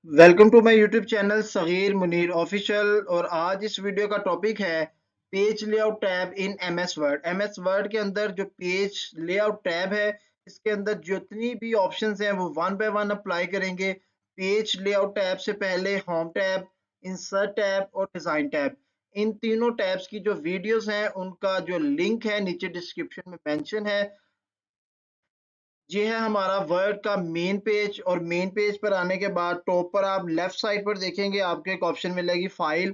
Welcome to my YouTube channel Sagir Munir official. और आज इस वीडियो का टॉपिक है page layout tab in MS Word. MS Word के अंदर जो पेज लेआउट टैब है, इसके अंदर जितनी भी ऑप्शंस हैं वो वन बाय वन अप्लाई करेंगे। पेज लेआउट टैब से पहले होम टैब, इंसर्ट टैब और डिजाइन टैब, इन तीनों टैब्स की जो वीडियोस हैं उनका जो लिंक है नीचे डिस्क्रिप्शन में मेंशन है। ये है हमारा वर्ड का मेन पेज। और मेन पेज पर आने के बाद टॉप पर आप लेफ्ट साइड पर देखेंगे, आपको एक ऑप्शन मिलेगी फाइल।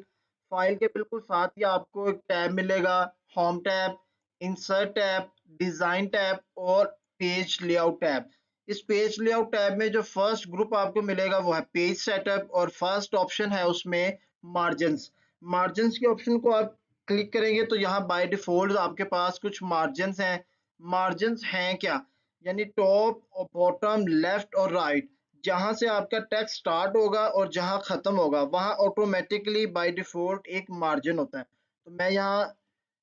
फाइल के बिल्कुल साथ ही आपको एक टैब मिलेगा, home tab, insert tab, design tab और पेज लेआउट टैब। इस पेज लेआउट टैब में जो फर्स्ट ग्रुप आपको मिलेगा वो है पेज सेटअप, और फर्स्ट ऑप्शन है उसमें मार्जिन्स। मार्जिन्स के ऑप्शन को आप क्लिक करेंगे तो यहाँ बाय डिफॉल्ट आपके पास कुछ मार्जिन्स हैं। मार्जिन्स हैं क्या, यानी टॉप और बॉटम, लेफ्ट और राइट, जहां से आपका टेक्स्ट स्टार्ट होगा और जहां खत्म होगा वहां ऑटोमेटिकली बाय डिफॉल्ट एक मार्जिन होता है। तो मैं यहाँ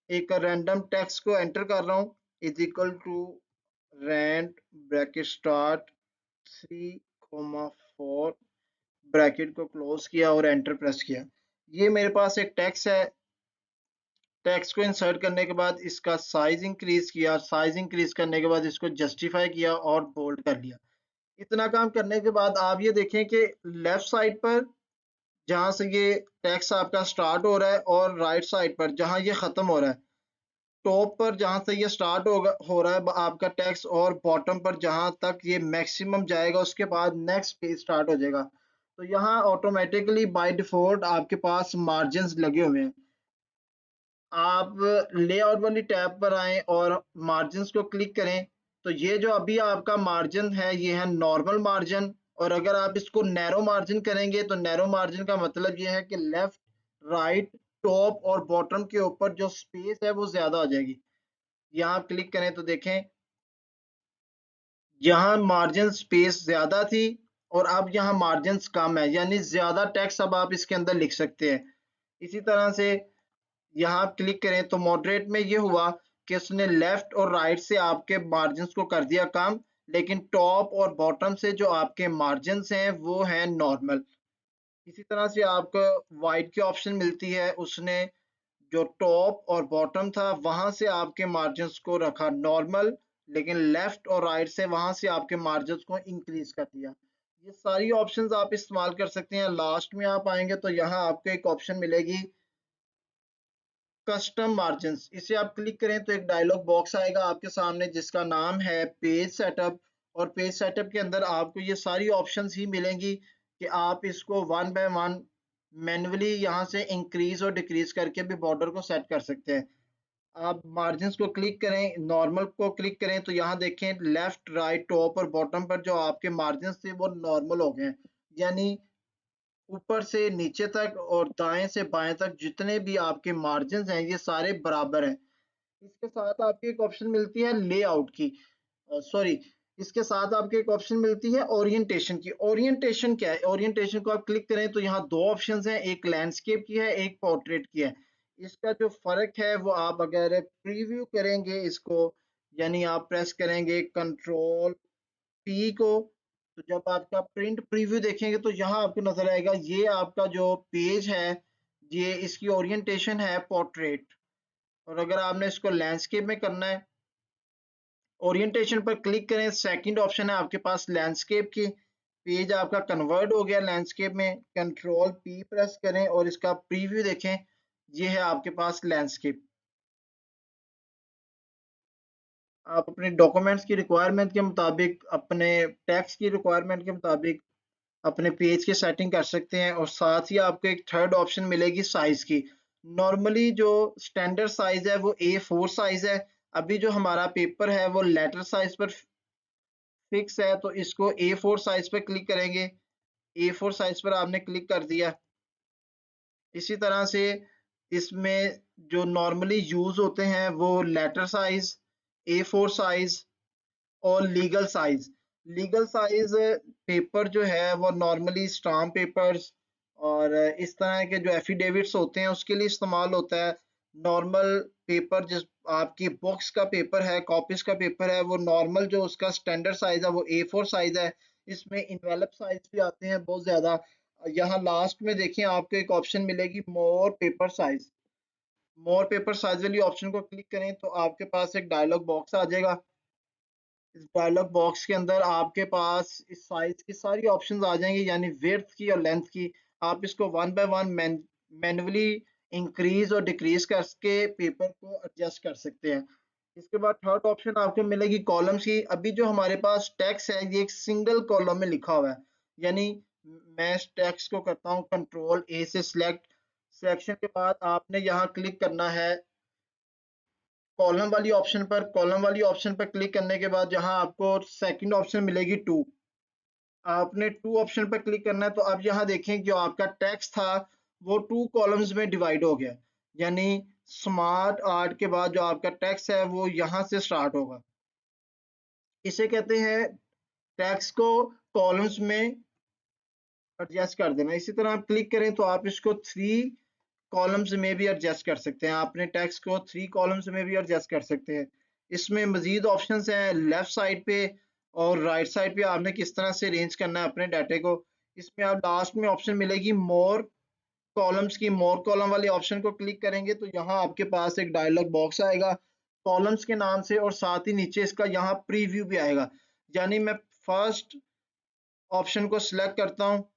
एक रैंडम टेक्स्ट को एंटर कर रहा हूँ, is equal to rand bracket start 3,4, bracket को क्लोज किया और एंटर प्रेस किया। ये मेरे पास एक टेक्स्ट है। टेक्स्ट को इंसर्ट करने के बाद इसका साइज इंक्रीज किया, साइज इंक्रीज करने के बाद इसको जस्टिफाई किया और बोल्ड कर लिया। इतना काम करने के बाद आप ये देखें कि लेफ्ट साइड पर जहां से ये टेक्स्ट आपका स्टार्ट हो रहा है और राइट साइड पर जहां ये खत्म हो रहा है, टॉप पर जहां से ये स्टार्ट हो रहा है आपका टेक्स्ट और बॉटम पर जहां तक ये मैक्सिमम जाएगा उसके बाद नेक्स्ट पेज स्टार्ट हो जाएगा। तो यहाँ ऑटोमेटिकली बाय डिफॉल्ट आपके पास मार्जिन्स लगे हुए हैं। आप लेआउट वाली टैब पर आएं और मार्जिन्स को क्लिक करें तो ये जो अभी आपका मार्जिन है ये है नॉर्मल मार्जिन। और अगर आप इसको नैरो मार्जिन करेंगे तो नैरो मार्जिन का मतलब ये है कि लेफ्ट, राइट, टॉप और बॉटम के ऊपर जो स्पेस है वो ज्यादा हो जाएगी। यहाँ आप क्लिक करें तो देखें, यहाँ मार्जिन स्पेस ज्यादा थी और अब यहाँ मार्जिन कम है, यानी ज्यादा टेक्स्ट अब आप इसके अंदर लिख सकते हैं। इसी तरह से यहाँ आप क्लिक करें तो मॉडरेट में ये हुआ कि उसने लेफ्ट और राइट से आपके मार्जिन्स को कर दिया कम, लेकिन टॉप और बॉटम से जो आपके मार्जिन्स हैं वो हैं नॉर्मल। इसी तरह से आपको वाइट की ऑप्शन मिलती है, उसने जो टॉप और बॉटम था वहां से आपके मार्जिन्स को रखा नॉर्मल, लेकिन लेफ्ट और राइट से वहां से आपके मार्जिन्स को इंक्रीज कर दिया। ये सारी ऑप्शंस आप इस्तेमाल कर सकते हैं। लास्ट में आप आएंगे तो यहाँ आपको एक ऑप्शन मिलेगी कस्टम मार्जिन्स। इसे आप क्लिक करें तो एक डायलॉग बॉक्स आएगा आपके सामने जिसका नाम है पेज सेटअप। और पेज सेटअप के अंदर आपको ये सारी ऑप्शंस ही मिलेंगी कि आप इसको वन बाय वन मैन्युअली यहाँ से इंक्रीज और डिक्रीज करके भी बॉर्डर को सेट कर सकते हैं। आप मार्जिन्स को क्लिक करें, नॉर्मल को क्लिक करें तो यहाँ देखें लेफ्ट, राइट, टॉप और बॉटम पर जो आपके मार्जिन्स थे वो नॉर्मल हो गए हैं। यानी ऊपर से नीचे तक और दाएं से बाएं तक जितने भी आपके मार्जिन हैं ये सारे बराबर हैं। इसके साथ आपको एक ऑप्शन मिलती है लेआउट की, सॉरी, इसके साथ आपको एक ऑप्शन मिलती है ओरिएंटेशन की। ओरिएंटेशन क्या है, ओरिएंटेशन को आप क्लिक करें तो यहाँ दो ऑप्शंस हैं, एक लैंडस्केप की है, एक पोर्ट्रेट की है। इसका जो फर्क है वो आप अगर प्रीव्यू करेंगे इसको, यानी आप प्रेस करेंगे कंट्रोल पी को, तो जब आपका प्रिंट प्रीव्यू देखेंगे तो यहाँ आपको नजर आएगा ये आपका जो पेज है ये इसकी ओरिएंटेशन है पोर्ट्रेट। और अगर आपने इसको लैंडस्केप में करना है, ओरिएंटेशन पर क्लिक करें, सेकंड ऑप्शन है आपके पास लैंडस्केप की। पेज आपका कन्वर्ट हो गया लैंडस्केप में, कंट्रोल पी प्रेस करें और इसका प्रीव्यू देखें, ये है आपके पास लैंडस्केप। आप अपने डॉक्यूमेंट्स की रिक्वायरमेंट के मुताबिक, अपने टैक्स की रिक्वायरमेंट के मुताबिक अपने पेज की सेटिंग कर सकते हैं। और साथ ही आपको एक थर्ड ऑप्शन मिलेगी साइज की। नॉर्मली जो स्टैंडर्ड साइज है वो A4 साइज है। अभी जो हमारा पेपर है वो लेटर साइज पर फिक्स है, तो इसको A4 साइज पर क्लिक करेंगे। A4 साइज पर आपने क्लिक कर दिया। इसी तरह से इसमें जो नॉर्मली यूज होते हैं वो लेटर साइज, A4 साइज और legal size. Legal size paper जो है वो नॉर्मली स्टाम्प पेपर्स और इस तरह के जो एफिडेविट्स होते हैं उसके लिए इस्तेमाल होता है। नॉर्मल पेपर जिस आपकी बुक्स का पेपर है, कॉपीज का पेपर है, वो नॉर्मल जो उसका स्टैंडर्ड साइज है वो A4 साइज है। इसमें इनवेलप साइज भी आते हैं बहुत ज्यादा। यहाँ लास्ट में देखिए आपको एक ऑप्शन मिलेगी मोर पेपर साइज। मोर पेपर साइज वाली ऑप्शन को क्लिक करें तो आपके पास एक डायलॉग बॉक्स आ जाएगा। इस डायलॉग बॉक्स के अंदर आपके पास इस साइज की सारी ऑप्शंस आ जाएंगी, यानी विड्थ की और लेंथ की। आप इसको one by one manually increase और डिक्रीज करके पेपर को एडजस्ट कर सकते हैं। इसके बाद थर्ड ऑप्शन आपको मिलेगी कॉलम्स की। अभी जो हमारे पास टेक्स्ट है ये एक सिंगल कॉलम में लिखा हुआ है, यानी मैं इस टेक्स्ट को करता हूँ कंट्रोल ए से सिलेक्ट। सिलेक्शन के बाद आपने यहाँ क्लिक करना है कॉलम वाली ऑप्शन पर। कॉलम वाली ऑप्शन पर क्लिक करने के बाद जहां आपको सेकंड ऑप्शन मिलेगी टू, आपने टू ऑप्शन पर क्लिक करना है। तो अब यहाँ देखें जो आपका टेक्स्ट था वो टू कॉलम्स में डिवाइड हो गया, यानी स्मार्ट आर्ट के बाद जो आपका टेक्स्ट है वो यहाँ से स्टार्ट होगा। इसे कहते हैं टेक्स्ट को कॉलम्स में एडजस्ट कर देना। इसी तरह आप क्लिक करें तो आप इसको थ्री कॉलम्स में भी एडजस्ट कर सकते हैं, अपने टेक्स्ट को थ्री कॉलम्स में भी एडजस्ट कर सकते हैं। इसमें मजीद ऑप्शंस हैं लेफ्ट साइड पे और राइट साइड पे, आपने किस तरह से अरेंज करना है अपने डाटे को। इसमें आप लास्ट में ऑप्शन मिलेगी मोर कॉलम्स की। मोर कॉलम वाले ऑप्शन को क्लिक करेंगे तो यहाँ आपके पास एक डायलॉग बॉक्स आएगा कॉलम्स के नाम से, और साथ ही नीचे इसका यहाँ प्रीव्यू भी आएगा। यानी मैं फर्स्ट ऑप्शन को सिलेक्ट करता हूँ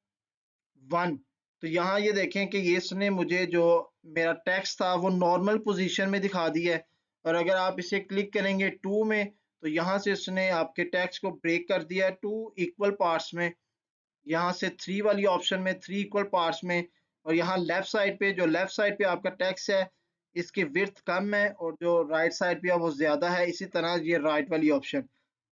वन, तो यहाँ ये देखें कि ये इसने मुझे जो मेरा टेक्स्ट था वो नॉर्मल पोजीशन में दिखा दिया है। और अगर आप इसे क्लिक करेंगे टू में तो यहाँ से इसने आपके टेक्स्ट को ब्रेक कर दिया है टू इक्वल पार्ट्स में। यहाँ से थ्री वाली ऑप्शन में थ्री इक्वल पार्ट्स में। और यहाँ लेफ्ट साइड पे जो लेफ्ट साइड पे आपका टेक्स्ट है इसकी विड्थ कम है और जो राइट साइड पे है वो ज्यादा है। इसी तरह ये राइट वाली ऑप्शन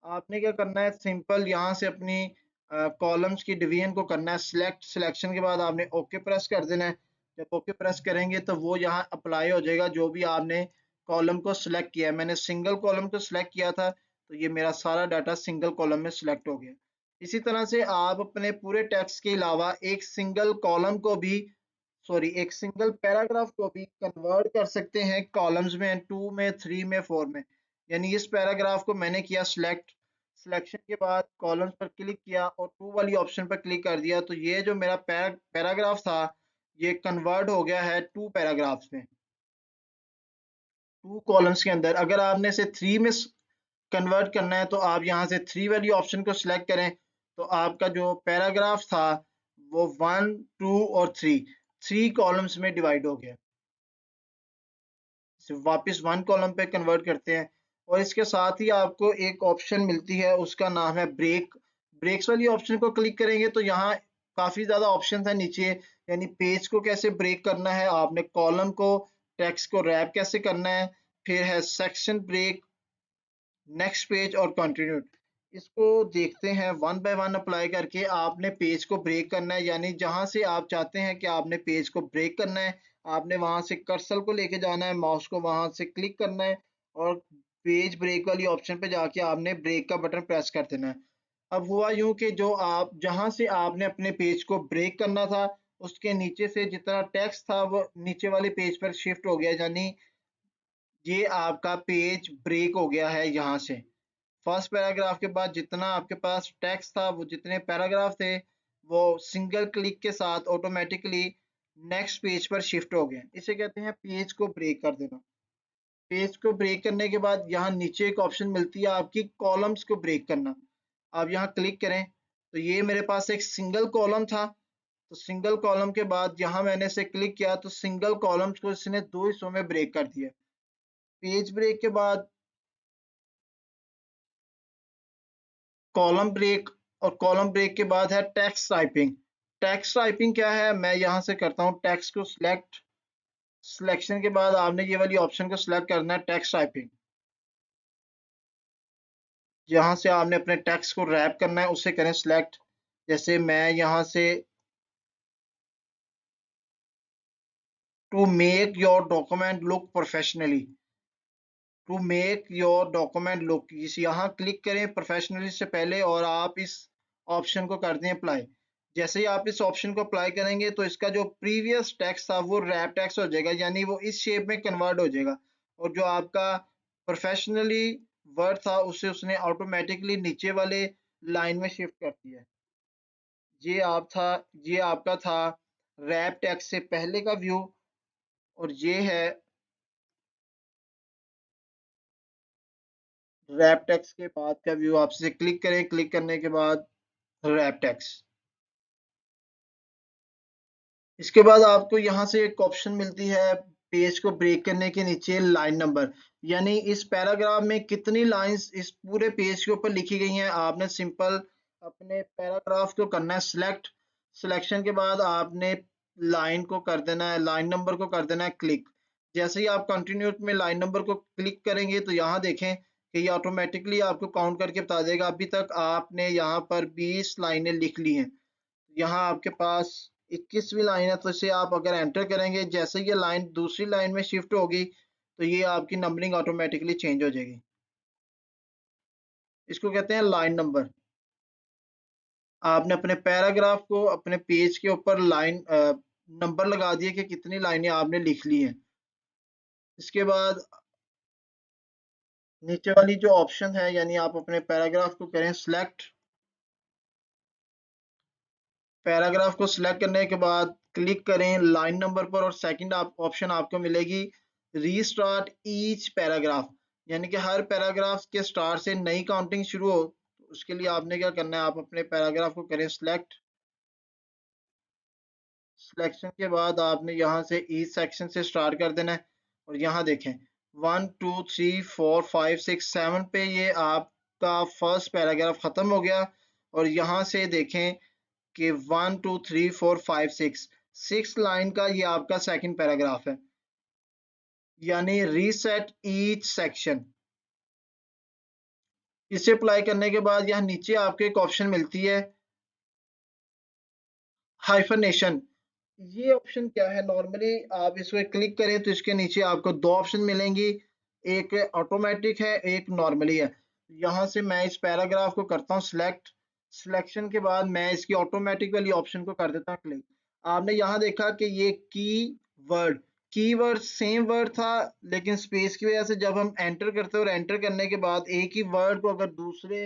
आपने क्या करना है, सिंपल यहाँ से अपनी कॉलम्स की डिवीजन को करना है सिलेक्ट। सिलेक्शन के बाद आपने ओके प्रेस कर देना है। जब ओके प्रेस करेंगे तो वो यहाँ अप्लाई हो जाएगा जो भी आपने कॉलम को सिलेक्ट किया है। मैंने सिंगल कॉलम को सिलेक्ट किया था तो ये मेरा सारा डाटा सिंगल कॉलम में सिलेक्ट हो गया। इसी तरह से आप अपने पूरे टेक्स्ट के अलावा एक सिंगल कॉलम को भी, सॉरी एक सिंगल पैराग्राफ को भी कन्वर्ट कर सकते हैं कॉलम्स में, टू में, थ्री में, फोर में। यानी इस पैराग्राफ को मैंने किया सिलेक्ट, सिलेक्शन के बाद कॉलम्स पर क्लिक किया और टू वाली ऑप्शन पर क्लिक कर दिया तो ये जो मेरा पैराग्राफ था ये कन्वर्ट हो गया है टू पैराग्राफ्स में, टू कॉलम्स के अंदर। अगर आपने इसे थ्री में कन्वर्ट करना है तो आप यहाँ से थ्री वाली ऑप्शन को सिलेक्ट करें तो आपका जो पैराग्राफ था वो वन टू और थ्री, थ्री कॉलम्स में डिवाइड हो गया। वापस वन कॉलम पे कन्वर्ट करते हैं। और इसके साथ ही आपको एक ऑप्शन मिलती है उसका नाम है ब्रेक। ब्रेक्स वाली ऑप्शन को क्लिक करेंगे तो यहाँ काफी ज्यादा ऑप्शन है नीचे, यानी पेज को कैसे ब्रेक करना है, आपने कॉलम को टेक्स्ट को रैप कैसे करना है, फिर है सेक्शन ब्रेक, नेक्स्ट पेज और कंटिन्यू। इसको देखते हैं वन बाय वन अप्लाई करके। आपने पेज को ब्रेक करना है, यानी जहां से आप चाहते हैं कि आपने पेज को ब्रेक करना है आपने वहां से कर्सर को लेके जाना है, माउस को वहां से क्लिक करना है और पेज ब्रेक वाली ऑप्शन पे जाके आपने ब्रेक का बटन प्रेस कर देना है। अब हुआ यूं कि जो आप जहां से आपने अपने पेज को ब्रेक करना था उसके नीचे से जितना टेक्स्ट था वो नीचे वाले पेज पर शिफ्ट हो गया, यानी ये आपका पेज ब्रेक हो गया है। यहाँ से फर्स्ट पैराग्राफ के बाद जितना आपके पास टेक्स्ट था वो जितने पैराग्राफ थे वो सिंगल क्लिक के साथ ऑटोमेटिकली नेक्स्ट पेज पर शिफ्ट हो गए। इसे कहते हैं पेज को ब्रेक कर देना। पेज को ब्रेक करने के बाद यहाँ नीचे एक ऑप्शन मिलती है आपकी कॉलम्स को ब्रेक करना। आप यहाँ क्लिक करें तो ये मेरे पास एक सिंगल कॉलम था, तो सिंगल कॉलम के बाद यहाँ मैंने इसे क्लिक किया तो सिंगल कॉलम्स को इसने दो हिस्सों में ब्रेक कर दिया। पेज ब्रेक के बाद कॉलम ब्रेक, और कॉलम ब्रेक के बाद है टेक्स्ट टाइपिंग। टेक्स्ट टाइपिंग क्या है, मैं यहाँ से करता हूँ टेक्स्ट को सिलेक्ट। सिलेक्शन के बाद आपने ये वाली ऑप्शन को सिलेक्ट करना है टेक्स्ट टाइपिंग। यहाँ से आपने अपने टेक्स्ट को रैप करना है, उसे करें सिलेक्ट। जैसे मैं यहाँ से to make your document look professionally, to make your document look, इस यहाँ क्लिक करें प्रोफेशनली से पहले और आप इस ऑप्शन को कर दें अप्लाई। जैसे ही आप इस ऑप्शन को अप्लाई करेंगे तो इसका जो प्रीवियस टेक्स्ट था वो रैप टेक्स्ट हो जाएगा, यानी वो इस शेप में कन्वर्ट हो जाएगा। और जो आपका प्रोफेशनली वर्ड था उसे उसने ऑटोमेटिकली नीचे वाले लाइन में शिफ्ट कर दिया है। ये आपका था रैप टेक्स्ट से पहले का व्यू, और ये है रैप टेक्स्ट के बाद का व्यू। आप इसे क्लिक करें, क्लिक करने के बाद रैप टेक्स्ट। इसके बाद आपको यहाँ से एक ऑप्शन मिलती है पेज को ब्रेक करने के नीचे लाइन नंबर, यानी इस पैराग्राफ में कितनी लाइंस इस पूरे पेज के ऊपर लिखी गई हैं। आपने सिंपल अपने पैराग्राफ को करना है सिलेक्ट, सिलेक्शन के बाद आपने लाइन को कर देना है, लाइन नंबर को कर देना है क्लिक। जैसे ही आप कंटिन्यू में लाइन नंबर को क्लिक करेंगे तो यहाँ देखें कि ये ऑटोमेटिकली आपको काउंट करके बता देगा अभी तक आपने यहाँ पर 20 लाइनें लिख ली हैं। यहाँ आपके पास 21वीं लाइन है, तो इसे आप अगर एंटर करेंगे, जैसे ये लाइन दूसरी लाइन में शिफ्ट होगी तो ये आपकी नंबरिंग ऑटोमेटिकली चेंज हो जाएगी। इसको कहते हैं लाइन नंबर। आपने अपने पैराग्राफ को अपने पेज के ऊपर लाइन नंबर लगा दिए कि कितनी लाइनें आपने लिख ली हैं। इसके बाद नीचे वाली जो ऑप्शन है, यानी आप अपने पैराग्राफ को करें सिलेक्ट, पैराग्राफ को सिलेक्ट करने के बाद क्लिक करें लाइन नंबर पर, और सेकंड ऑप्शन आपको मिलेगी रीस्टार्ट ईच पैराग्राफ, यानी कि हर पैराग्राफ के स्टार्ट से नई काउंटिंग शुरू हो। तो उसके लिए आपने क्या करना है, आप अपने पैराग्राफ को करें सिलेक्ट, सिलेक्शन के बाद आपने यहाँ से ईच सेक्शन से स्टार्ट कर देना है। और यहाँ देखें 1 2 3 4 5 6 7 पे ये आपका फर्स्ट पैराग्राफ खत्म हो गया। और यहाँ से देखें कि 1 2 3 4 5 6 सिक्स लाइन का ये आपका सेकंड पैराग्राफ है, यानी रीसेट ईच सेक्शन। इसे अप्लाई करने के बाद यहाँ नीचे आपको एक ऑप्शन मिलती है हाइफनेशन। ये ऑप्शन क्या है, नॉर्मली आप इस पे क्लिक करें तो इसके नीचे आपको दो ऑप्शन मिलेंगी, एक ऑटोमेटिक है, एक नॉर्मली है। यहाँ से मैं इस पैराग्राफ को करता हूँ सिलेक्ट, सिलेक्शन के बाद मैं इसकी ऑटोमेटिक वाली ऑप्शन को कर देता हूँ क्लिक। आपने यहाँ देखा कि ये वर्ड की वर्ड सेम वर्ड था, लेकिन स्पेस की वजह से जब हम एंटर करते हैं और एंटर करने के बाद एक ही वर्ड को अगर दूसरे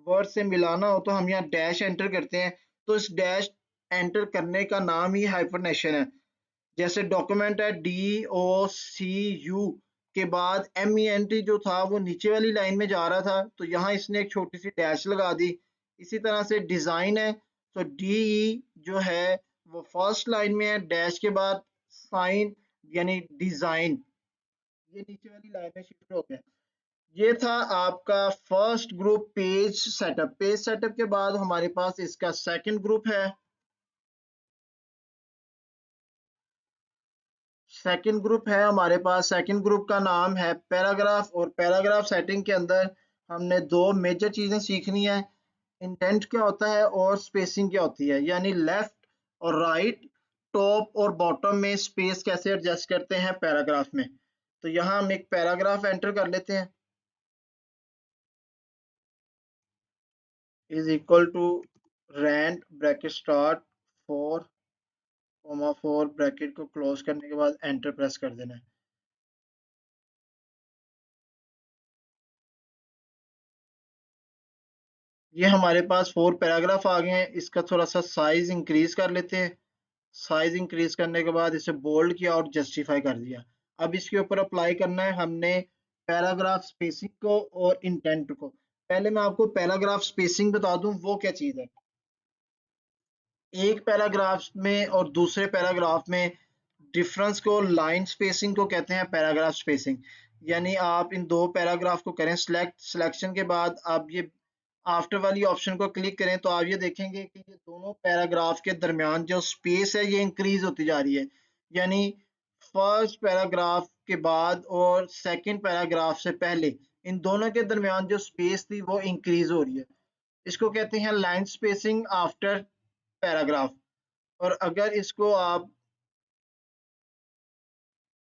वर्ड से मिलाना हो तो हम यहाँ डैश एंटर करते हैं। तो इस डैश एंटर करने का नाम ही हाइफरनेशन है। जैसे डॉक्यूमेंट है DOCU के बाद MENT जो था वो नीचे वाली लाइन में जा रहा था, तो यहाँ इसने एक छोटी सी डैश लगा दी। इसी तरह से डिजाइन है, तो DE जो है वो फर्स्ट लाइन में है, डैश के बाद साइन यानी डिजाइन, ये नीचे वाली लाइन में शिफ्ट हो गया। ये था आपका first group page setup. Page setup के बाद हमारे पास इसका सेकंड ग्रुप है। सेकंड ग्रुप है हमारे पास, सेकंड ग्रुप का नाम है पैराग्राफ। और पैराग्राफ सेटिंग के अंदर हमने दो मेजर चीजें सीखनी है, इंटेंट क्या होता है और स्पेसिंग क्या होती है, यानी लेफ्ट और राइट, टॉप और बॉटम में स्पेस कैसे एडजस्ट करते हैं पैराग्राफ में। तो यहाँ हम एक पैराग्राफ एंटर कर लेते हैं, is equal to rand bracket start 4 bracket को क्लोज करने के बाद एंटर प्रेस कर देना है। ये हमारे पास 4 पैराग्राफ आ गए हैं। इसका थोड़ा सा साइज इंक्रीज कर लेते हैं। साइज इंक्रीज करने के बाद इसे बोल्ड किया और जस्टिफाई कर दिया। अब इसके ऊपर अप्लाई करना है हमने पैराग्राफ स्पेसिंग को और इंटेंट को। पहले मैं आपको पैराग्राफ स्पेसिंग बता दूं वो क्या चीज है। एक पैराग्राफ में और दूसरे पैराग्राफ में डिफरेंस को लाइन स्पेसिंग को कहते हैं पैराग्राफ स्पेसिंग। यानी आप इन दो पैराग्राफ को करें सिलेक्ट, सिलेक्शन के बाद आप ये आफ्टर वाली ऑप्शन को क्लिक करें तो आप ये देखेंगे कि ये दोनों पैराग्राफ के दरमियान जो स्पेस है ये इंक्रीज होती जा रही है। यानी फर्स्ट पैराग्राफ के बाद और सेकंड पैराग्राफ से पहले इन दोनों के दरमियान जो स्पेस थी वो इंक्रीज हो रही है। इसको कहते हैं लाइन स्पेसिंग आफ्टर पैराग्राफ। और अगर इसको आप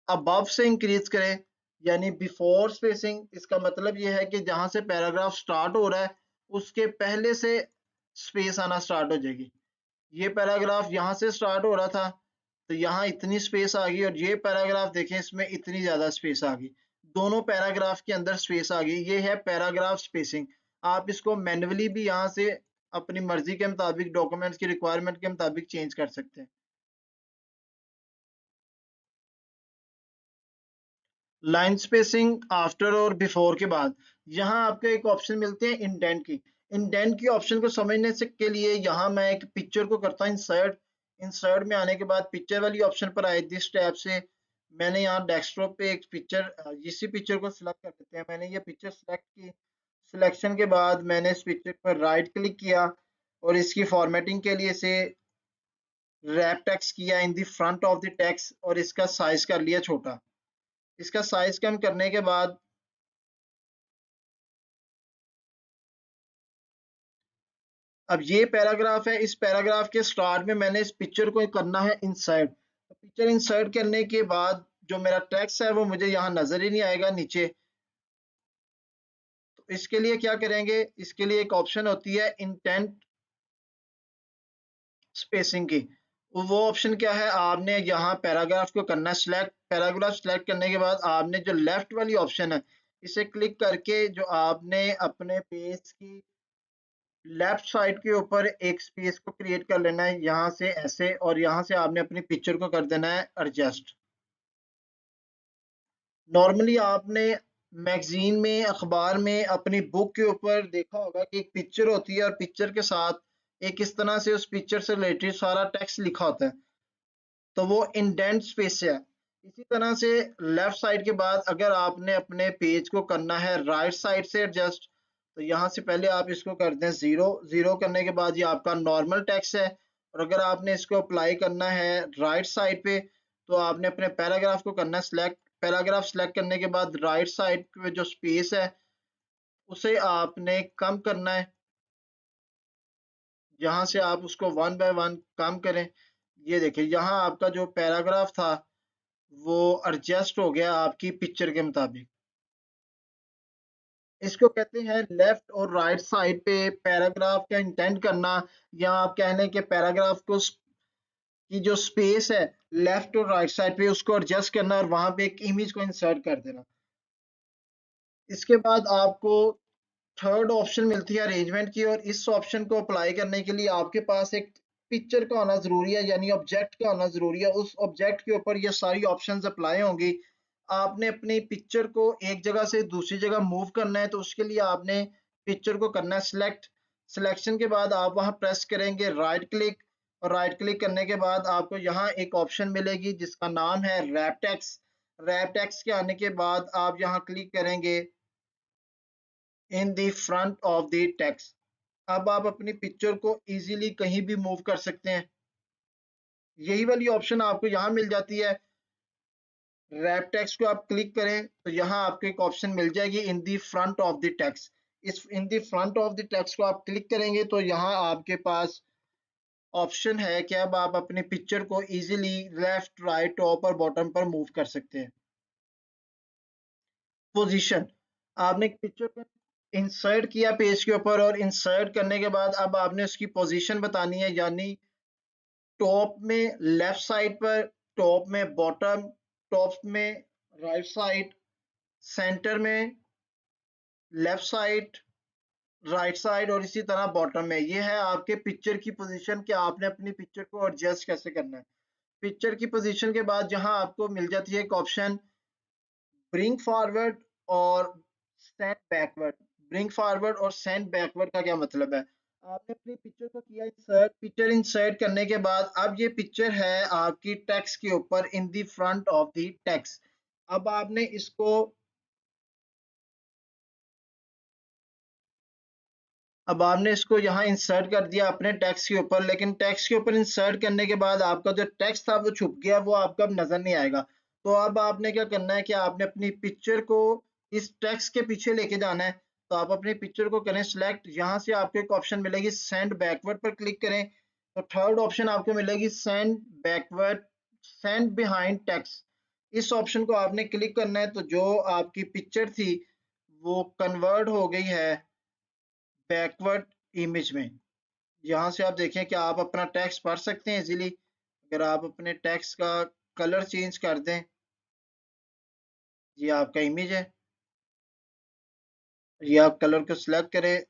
अबव से इंक्रीज करें यानी बिफोर स्पेसिंग, इसका मतलब ये है कि जहां से पैराग्राफ स्टार्ट हो रहा है उसके पहले से स्पेस आना स्टार्ट हो जाएगी। ये पैराग्राफ यहाँ से स्टार्ट हो रहा था तो यहाँ इतनी स्पेस आ गई, और ये पैराग्राफ देखें इसमें इतनी ज्यादा स्पेस आ गई, दोनों पैराग्राफ के अंदर स्पेस आ गई। ये है पैराग्राफ स्पेसिंग। आप इसको मैन्युअली भी यहाँ से अपनी मर्जी के मुताबिक डॉक्यूमेंट्स की रिक्वायरमेंट के मुताबिक चेंज कर सकते हैं। लाइन स्पेसिंग आफ्टर और बिफोर के बाद यहाँ आपको एक ऑप्शन मिलते हैं इंडेंट की। इंडेंट की ऑप्शन को समझने से के लिए यहाँ मैं एक पिक्चर को करता हूँ इंसर्ट। इंसर्ट में आने के बाद पिक्चर वाली ऑप्शन पर आए दिस टैब से मैंने यहाँ डेस्कटॉप पे एक पिक्चर इसी पिक्चर को सिलेक्ट कर लेते हैं। मैंने ये पिक्चर सिलेक्ट की। सिलेक्शन के बाद मैंने इस पिक्चर पर राइट क्लिक किया और इसकी फॉर्मेटिंग के लिए इसे रैप टेक्स्ट किया इन the front of the text और इसका साइज कर लिया छोटा। इसका साइज कम करने के बाद अब ये पैराग्राफ है। इस पैराग्राफ के स्टार्ट में मैंने इस पिक्चर को करना है इंसर्ट। पिक्चर इंसर्ट करने के बाद जो मेरा टेक्स्ट है वो मुझे यहाँ नजर ही नहीं आएगा नीचे। तो इसके लिए क्या करेंगे, इसके लिए एक ऑप्शन होती है इंटेंट स्पेसिंग की। वो ऑप्शन क्या है, आपने यहाँ पैराग्राफ को करना है सिलेक्ट। पैराग्राफ सिलेक्ट करने के बाद आपने जो लेफ्ट वाली ऑप्शन है इसे क्लिक करके जो आपने अपने पेज की लेफ्ट साइड के ऊपर एक स्पेस को क्रिएट कर लेना है यहाँ से ऐसे, और यहाँ से आपने अपनी पिक्चर को कर देना है एडजस्ट। नॉर्मली आपने मैगजीन में, अखबार में, अपनी बुक के ऊपर देखा होगा कि एक पिक्चर होती है और पिक्चर के साथ एक इस तरह से उस पिक्चर से रिलेटेड सारा टेक्स्ट लिखा होता है, तो वो इंडेंट स्पेस है। इसी तरह से लेफ्ट साइड के बाद अगर आपने अपने पेज को करना है राइट साइड से एडजस्ट, तो यहाँ से पहले आप इसको कर दें जीरो। जीरो करने के बाद ये आपका नॉर्मल टेक्स्ट है। और अगर आपने इसको अप्लाई करना है राइट साइड पे, तो आपने अपने पैराग्राफ को करना है सिलेक्ट। पैराग्राफ सिलेक्ट करने के बाद राइट साइड पे जो स्पेस है उसे आपने कम करना है। यहाँ से आप उसको वन बाय वन कम करें। ये देखिए यहाँ आपका जो पैराग्राफ था वो एडजस्ट हो गया आपकी पिक्चर के मुताबिक। इसको कहते हैं लेफ्ट और राइट साइड पे पैराग्राफ का इंटेंट करना, या आप कह लें कि पैराग्राफ को की जो स्पेस है लेफ्ट और राइट साइड पे उसको एडजस्ट करना और वहां पे एक इमेज को इंसर्ट कर देना। इसके बाद आपको थर्ड ऑप्शन मिलती है अरेंजमेंट की, और इस ऑप्शन को अप्लाई करने के लिए आपके पास एक पिक्चर का होना जरूरी है, यानी ऑब्जेक्ट का होना जरूरी है। उस ऑब्जेक्ट के ऊपर ये सारी ऑप्शंस अप्लाई होंगी। आपने अपनी पिक्चर को एक जगह से दूसरी जगह मूव करना है, तो उसके लिए आपने पिक्चर को करना है सिलेक्ट। सिलेक्शन के बाद आप वहां प्रेस करेंगे राइट क्लिक, और राइट क्लिक करने के बाद आपको यहाँ एक ऑप्शन मिलेगी जिसका नाम है रैप टेक्स्ट। रैप टेक्स्ट के आने के बाद आप यहाँ क्लिक करेंगे इन the front of the text. अब आप अपनी पिक्चर को इजीली कहीं भी मूव कर सकते हैं। यही वाली ऑप्शन आपको यहाँ मिल जाती है। रैप टेक्स्ट को आप क्लिक करें तो यहाँ आपको एक ऑप्शन मिल जाएगी in the front of the text. इस in the front of the text को आप क्लिक करेंगे तो यहाँ आपके पास ऑप्शन है कि अब आप अपनी पिक्चर को इजीली लेफ्ट, राइट, टॉप और बॉटम पर मूव कर सकते हैं। पोजीशन, आपने पिक्चर को इंसर्ट किया पेज के ऊपर, और इंसर्ट करने के बाद अब आपने उसकी पोजीशन बतानी है, यानी टॉप में लेफ्ट साइड पर, टॉप में बॉटम, टॉप में राइट साइड, सेंटर में लेफ्ट साइड, राइट साइड, और इसी तरह बॉटम में। ये है आपके पिक्चर की पोजीशन कि आपने अपनी पिक्चर को एडजस्ट कैसे करना है। पिक्चर की पोजीशन के बाद जहां आपको मिल जाती है एक ऑप्शन ब्रिंग फॉरवर्ड और सेंड बैकवर्ड। ब्रिंग फॉरवर्ड और सेंड बैकवर्ड का क्या मतलब है, आपने अपनी पिक्चर को किया इंसर्ट। पिक्चर इंसर्ट करने के बाद अब ये पिक्चर है आपकी टेक्स्ट के ऊपर इन the front of the text. अब आपने इसको, अब आपने इसको यहाँ इंसर्ट कर दिया अपने टेक्स्ट के ऊपर, लेकिन टेक्स्ट के ऊपर इंसर्ट करने के बाद आपका जो टेक्स्ट था वो छुप गया, वो आपको अब नजर नहीं आएगा। तो अब आपने क्या करना है कि आपने अपनी पिक्चर को इस टेक्स्ट के पीछे लेके जाना है। तो आप अपनी पिक्चर को करें सिलेक्ट, यहाँ से आपको एक ऑप्शन मिलेगी सेंड बैकवर्ड पर क्लिक करें, तो थर्ड ऑप्शन आपको मिलेगी send backward, send behind text. इस ऑप्शन को आपने क्लिक करना है, तो जो आपकी पिक्चर थी वो कन्वर्ट हो गई है बैकवर्ड इमेज में। यहाँ से आप देखें कि आप अपना टेक्स्ट पढ़ सकते हैं इजीली। अगर आप अपने टेक्स्ट का कलर चेंज कर दें, ये आपका इमेज है, ये आप कलर को सिलेक्ट करें,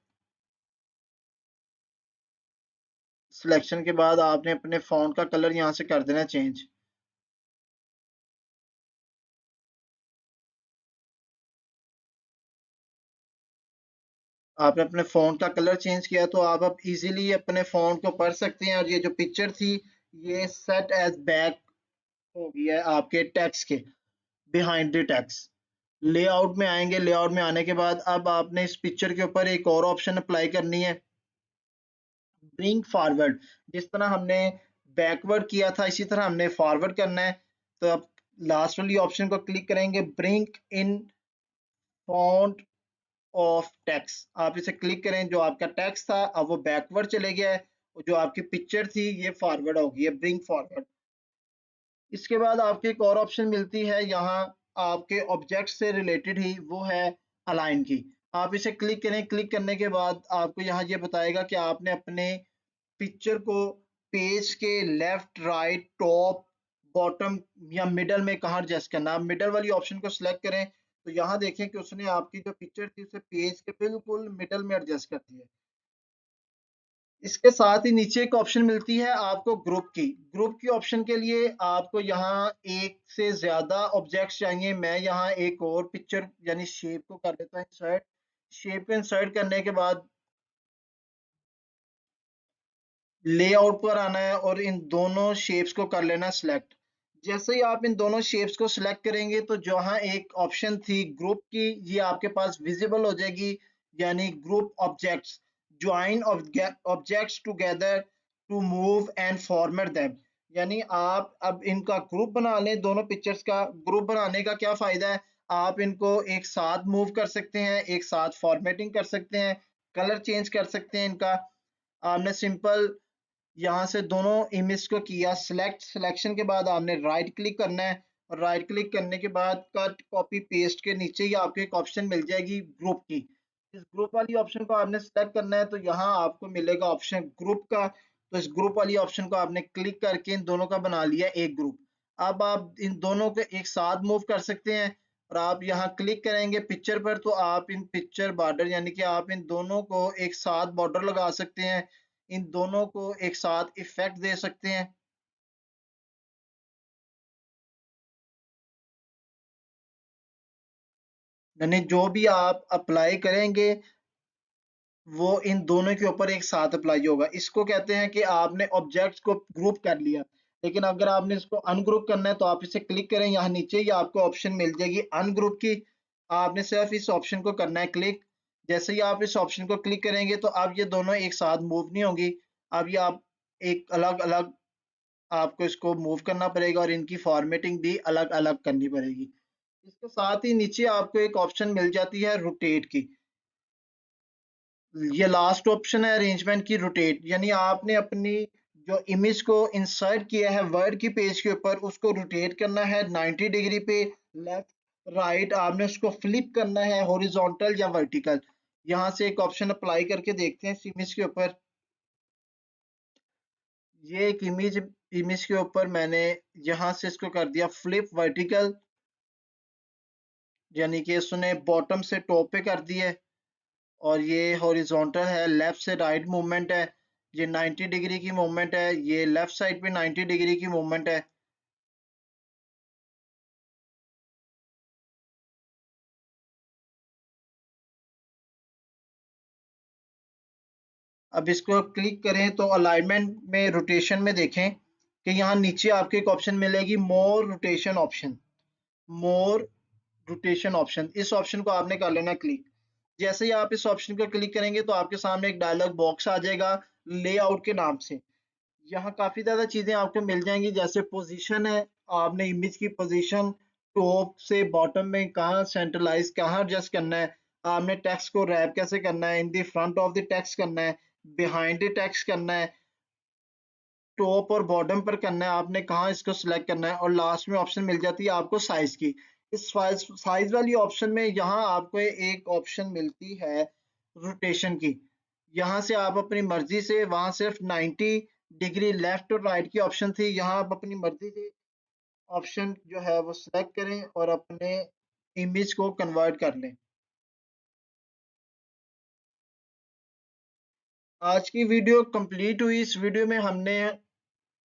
सिलेक्शन के बाद आपने अपने फ़ॉन्ट का कलर यहाँ से कर देना चेंज। आपने अपने फ़ॉन्ट का कलर चेंज किया तो आप अब इजीली अपने फ़ॉन्ट को पढ़ सकते हैं, और ये जो पिक्चर थी ये सेट एज बैक हो गई है आपके टेक्स्ट के, बिहाइंड द टेक्स्ट। लेआउट में आएंगे, लेआउट में आने के बाद अब आपने इस पिक्चर के ऊपर एक और ऑप्शन अप्लाई करनी है, ब्रिंग फॉरवर्ड। जिस तरह हमने बैकवर्ड किया था इसी तरह हमने फॉरवर्ड करना है। तो अब लास्ट वाली ऑप्शन को क्लिक करेंगे, bring in font of text. आप इसे क्लिक करें, जो आपका टेक्स्ट था अब वो बैकवर्ड चले गया है, और जो आपकी पिक्चर थी ये फॉरवर्ड हो गई है, ब्रिंग फॉरवर्ड। इसके बाद आपको एक और ऑप्शन मिलती है यहाँ आपके ऑब्जेक्ट से रिलेटेड ही, वो है अलाइन की। आप इसे क्लिक करें, क्लिक करने के बाद आपको यहाँ ये बताएगा कि आपने अपने पिक्चर को पेज के लेफ्ट, राइट, टॉप, बॉटम या मिडल में कहाँ एडजस्ट करना है। आप मिडल वाली ऑप्शन को सिलेक्ट करें तो यहाँ देखें कि उसने आपकी जो पिक्चर थी उसे पेज के बिल्कुल मिडल में एडजस्ट कर दिया। इसके साथ ही नीचे एक ऑप्शन मिलती है आपको ग्रुप की। ग्रुप की ऑप्शन के लिए आपको यहाँ एक से ज्यादा ऑब्जेक्ट्स चाहिए। मैं यहाँ एक और पिक्चर यानी शेप को कर देता हूँ इंसर्ट। शेप को इंसर्ट करने के बाद लेआउट पर आना है और इन दोनों शेप्स को कर लेना सिलेक्ट। जैसे ही आप इन दोनों शेप्स को सिलेक्ट करेंगे तो जहाँ एक ऑप्शन थी ग्रुप की, ये आपके पास विजिबल हो जाएगी, यानी group objects, join objects together to move and format them. यानी आप अब इनका ग्रुप बना लें। दोनों पिक्चर्स का ग्रुप बनाने का क्या फायदा है, आप इनको एक साथ मूव कर सकते हैं, एक साथ फॉर्मेटिंग कर सकते हैं, कलर चेंज कर सकते हैं इनका। आपने सिंपल यहाँ से दोनों इमेज को किया सिलेक्ट, सिलेक्शन के बाद आपने राइट क्लिक करना है, और राइट क्लिक करने के बाद कट कॉपी पेस्ट के नीचे ही आपको एक ऑप्शन मिल जाएगी ग्रुप की। इस ग्रुप वाली ऑप्शन को आपने सेलेक्ट करना है तो यहाँ आपको मिलेगा ऑप्शन ग्रुप का। तो इस ग्रुप वाली ऑप्शन को आपने क्लिक करके इन दोनों का बना लिया एक ग्रुप। अब आप इन दोनों को एक साथ मूव कर सकते हैं, और आप यहाँ क्लिक करेंगे पिक्चर पर तो आप इन पिक्चर बॉर्डर यानी कि आप इन दोनों को एक साथ बॉर्डर लगा सकते हैं, इन दोनों को एक साथ इफेक्ट दे सकते हैं। यानी जो भी आप अप्लाई करेंगे वो इन दोनों के ऊपर एक साथ अप्लाई होगा। इसको कहते हैं कि आपने ऑब्जेक्ट्स को ग्रुप कर लिया। लेकिन अगर आपने इसको अनग्रुप करना है तो आप इसे क्लिक करें, यहाँ नीचे ही आपको ऑप्शन मिल जाएगी अनग्रुप की। आपने सिर्फ इस ऑप्शन को करना है क्लिक। जैसे ही आप इस ऑप्शन को क्लिक करेंगे तो अब ये दोनों एक साथ मूव नहीं होंगी। अब ये आप एक अलग अलग आपको इसको मूव करना पड़ेगा, और इनकी फॉर्मेटिंग भी अलग अलग करनी पड़ेगी। इसके साथ ही नीचे आपको एक ऑप्शन मिल जाती है रोटेट की। ये लास्ट ऑप्शन है अरेंजमेंट की, रोटेट। यानी आपने अपनी जो इमेज को इंसर्ट किया है वर्ड की पेज के ऊपर उसको रोटेट करना है 90 डिग्री पे, लेफ्ट राइट आपने उसको फ्लिप करना है हॉरिजॉन्टल या वर्टिकल। यहाँ से एक ऑप्शन अप्लाई करके देखते हैं इस इमेज के ऊपर। ये एक इमेज इमेज के ऊपर मैंने यहाँ से इसको कर दिया फ्लिप वर्टिकल, यानी कि इसने बॉटम से टॉप पे कर दिया है। और ये हॉरिजॉन्टल है, लेफ्ट से राइट मूवमेंट है। ये 90 डिग्री की मूवमेंट है, ये लेफ्ट साइड पे 90 डिग्री की मूवमेंट है। अब इसको क्लिक करें तो अलाइनमेंट में रोटेशन में देखें कि यहाँ नीचे आपको एक ऑप्शन मिलेगी मोर रोटेशन ऑप्शन। मोर रोटेशन ऑप्शन, इस ऑप्शन को आपने कर लेना क्लिक। जैसे ही आप इस ऑप्शन को क्लिक करेंगे तो आपके सामने एक डायलॉग बॉक्स आ जाएगा लेआउट के नाम से। यहाँ काफी ज्यादा चीजें आपको मिल जाएंगी, जैसे पोजीशन है, आपने इमेज की पोजीशन टॉप से बॉटम में कहाँ सेंट्रलाइज कहाँ एडजस्ट करना है, आपने टेक्स्ट को रैप कैसे करना है, इन the front of the text करना है, बिहाइंड द टेक्स्ट करना है, टॉप और बॉटम पर करना है, आपने कहाँ इसको सिलेक्ट करना है, और लास्ट में ऑप्शन मिल जाती है आपको साइज की। इस साइज वाली ऑप्शन में यहाँ आपको एक ऑप्शन मिलती है रोटेशन की। यहाँ से आप अपनी मर्जी से, वहां सिर्फ 90 डिग्री लेफ्ट और राइट की ऑप्शन थी, यहाँ आप अपनी मर्जी से ऑप्शन जो है वो सिलेक्ट करें और अपने इमेज को कन्वर्ट कर लें। आज की वीडियो कंप्लीट हुई। इस वीडियो में हमने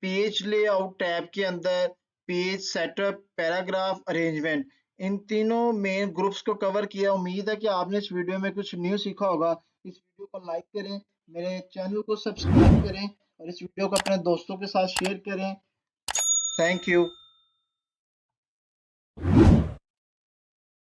पेज लेआउट टैब के अंदर पेज सेटअप, पैराग्राफ, अरेंजमेंट, इन तीनों मेन ग्रुप्स को कवर किया। उम्मीद है कि आपने इस वीडियो में कुछ न्यू सीखा होगा। इस वीडियो को लाइक करें, मेरे चैनल को सब्सक्राइब करें और इस वीडियो को अपने दोस्तों के साथ शेयर करें। Thank you.